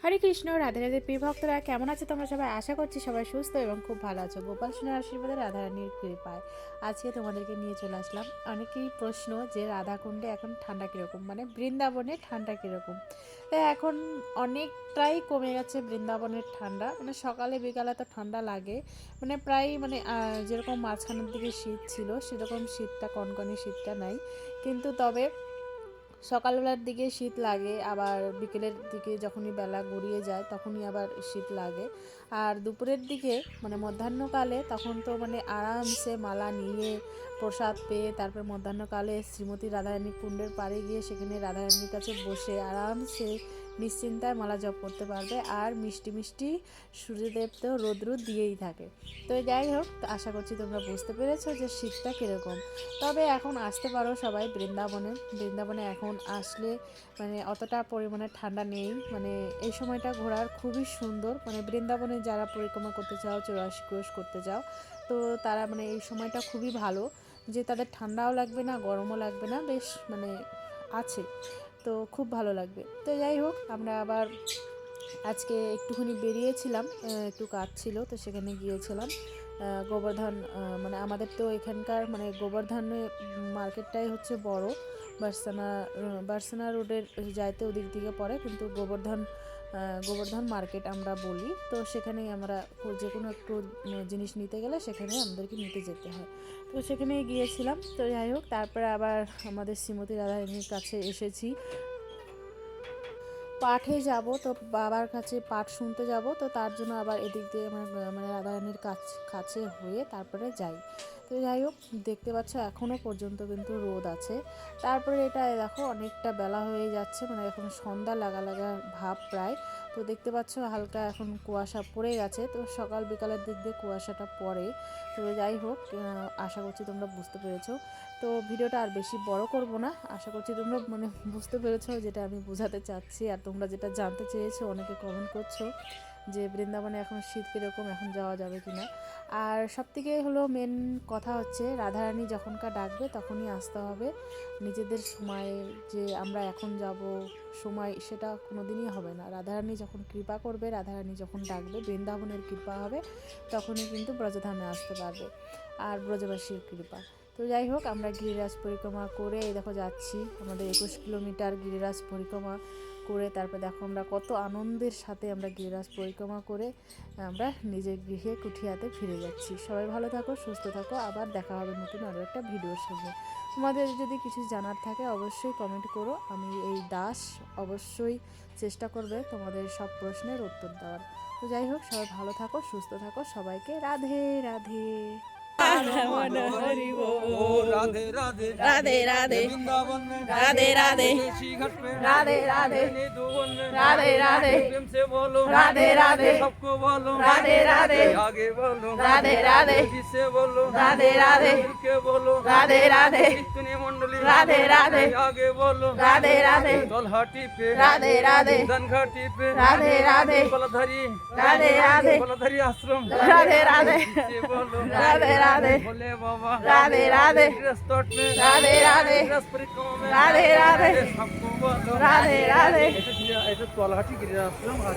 হরে কৃষ্ণ, রাধে রাধে প্রিয় ভক্তরা, কেমন আছে তোমরা সবাই? আশা করছি সবাই সুস্থ এবং খুব ভালো আছো। গোপাল সোনার আশীর্বাদে রাধারানীর কৃপায় আজকে তোমাদেরকে নিয়ে চলে আসলাম। অনেকেই প্রশ্ন যে রাধাকুণ্ডে এখন ঠান্ডা কীরকম, মানে বৃন্দাবনে ঠান্ডা কীরকম। তাই এখন অনেকটাই কমে গেছে বৃন্দাবনের ঠান্ডা, মানে সকালে বিকালে তো ঠান্ডা লাগে, মানে প্রায় মানে যেরকম মাঝখানের দিকে শীত ছিল সেরকম শীতটা, কনকনে শীতটা নাই। কিন্তু তবে সকালবেলার দিকে শীত লাগে, আবার বিকেলের দিকে যখনই বেলা গড়িয়ে যায় তখনই আবার শীত লাগে। আর দুপুরের দিকে মানে মধ্যাহ্নকালে তখন তো মানে আরামসে মালা নিয়ে প্রসাদ পেয়ে তারপর মধ্যাহ্নকালে শ্রীমতী রাধারানী কুণ্ডের পাড়ে গিয়ে সেখানে রাধারানীর কাছে বসে আরামসে নিশ্চিন্তায় মালা জপ করতে পারবে। আর মিষ্টি মিষ্টি সূর্যদেব তো রৌদ্র দিয়েই থাকে। তো যাই হোক, আশা করছি তোমরা বুঝতে পেরেছো যে শীতটা কীরকম। তবে এখন আসতে পারো সবাই বৃন্দাবনে এখন আসলে মানে অতটা পরিমাণে ঠান্ডা নেই, মানে এই সময়টা ঘোরার খুবই সুন্দর। মানে বৃন্দাবনে যারা পরিক্রমা করতে চাও, 84 ক্রোশ করতে চাও, তো তারা মানে এই সময়টা খুবই ভালো, যে তাদের ঠান্ডাও লাগবে না, গরমও লাগবে না, বেশ মানে আছে, তো খুব ভালো লাগবে। তো যাই হোক, আমরা আবার আজকে একটুখানি বেরিয়েছিলাম, একটু কাজ ছিল, তো সেখানে গিয়েছিলাম। গোবর্ধন মানে আমাদের তো এখানকার মানে গোবর্ধন মার্কেটটাই হচ্ছে বড়। বার্সানা রোডের যাইতে ওদিক দিকে পড়ে, কিন্তু গোবর্ধন মার্কেট আমরা বলি। তো সেখানেই আমরা যে কোনো একটু জিনিস নিতে গেলে সেখানে আমাদেরকে নিতে যেতে হয়, তো সেখানে গিয়েছিলাম। তো যাই হোক, তারপরে আবার আমাদের শ্রীমতী রাধারানীর কাছে এসেছি। পাঠে যাব, তো বাবার কাছে পাঠ শুনতে যাব, তো তার জন্য আবার এদিক দিয়ে মানে রাধারানীর কাছে হয়ে তারপরে যাই। তো যাই হোক, দেখতে পাচ্ছ এখনও পর্যন্ত কিন্তু রোদ আছে। তারপরে এটা দেখো অনেকটা বেলা হয়ে যাচ্ছে, মানে এখন সন্ধ্যা লাগা লাগা ভাব প্রায়। তো দেখতে পাচ্ছ হালকা এখন কুয়াশা পড়ে গেছে, তো সকাল বিকালের দিক দিয়ে কুয়াশাটা পড়ে। তো যাই হোক, আশা করছি তোমরা বুঝতে পেরেছো। তো ভিডিওটা আর বেশি বড় করব না, আশা করছি তোমরা মানে বুঝতে পেরেছো যেটা আমি বোঝাতে চাচ্ছি। আর তোমরা যেটা জানতে চেয়েছো, অনেকে কমেন্ট করছো যে বৃন্দাবনে এখন শীত কীরকম, এখন যাওয়া যাবে কি না। আর সবথেকে হলো মেন কথা হচ্ছে, রাধারানী যখনকার ডাকবে তখনই আসতে হবে। নিজেদের সময়ে যে আমরা এখন যাব সময়, সেটা কোনো দিনই হবে না। রাধারানী যখন কৃপা করবে, রাধারানী যখন ডাকবে, বৃন্দাবনের কৃপা হবে, তখনই কিন্তু ব্রজধামে আসতে পারবে, আর ব্রজবাসীর কৃপা। তো যাই হোক, আমরা গিরিরাজ পরিক্রমা করে এই দেখো যাচ্ছি, আমাদের 21 কিলোমিটার গিরিরাজ পরিক্রমা করে তারপর দেখো আমরা কত আনন্দের সাথে আমরা গিরিরাজ পরিক্রমা করে আমরা নিজের গৃহে কুঠিয়াতে ফিরে যাচ্ছি। সবাই ভালো থাকো, সুস্থ থাকো, আবার দেখা হবে নতুন আরও একটা ভিডিওর সঙ্গে। তোমাদের যদি কিছু জানার থাকে অবশ্যই কমেন্ট করো, আমি এই দাস অবশ্যই চেষ্টা করবে তোমাদের সব প্রশ্নের উত্তর দেওয়ার। তো যাই হোক, সবাই ভালো থাকো, সুস্থ থাকো, সবাইকে রাধে রাধে। हरि बोल। राधे राधे राधे राधे वृंदावन में राधे राधे घाट पे राधे राधे राधे राधे प्रेम से बोलो राधे राधे सबको बोलो राधे राधे आगे बोलो राधे राधे जिससे बोलो राधे राधे के बोलो राधे राधे कितने मंडली राधे राधे आगे बोलो राधे राधे तलहाटी पे राधे राधे धनघाटी पे राधे राधे बलधरी राधे राधे बलधरी आश्रम राधे राधे बोलो राधे राधे भोले बाबा राधे राधे राधे राधे राधे राधे सबको बोलो राधे राधे। এটা তলহাটি গিরিরাজ আশ্রম আর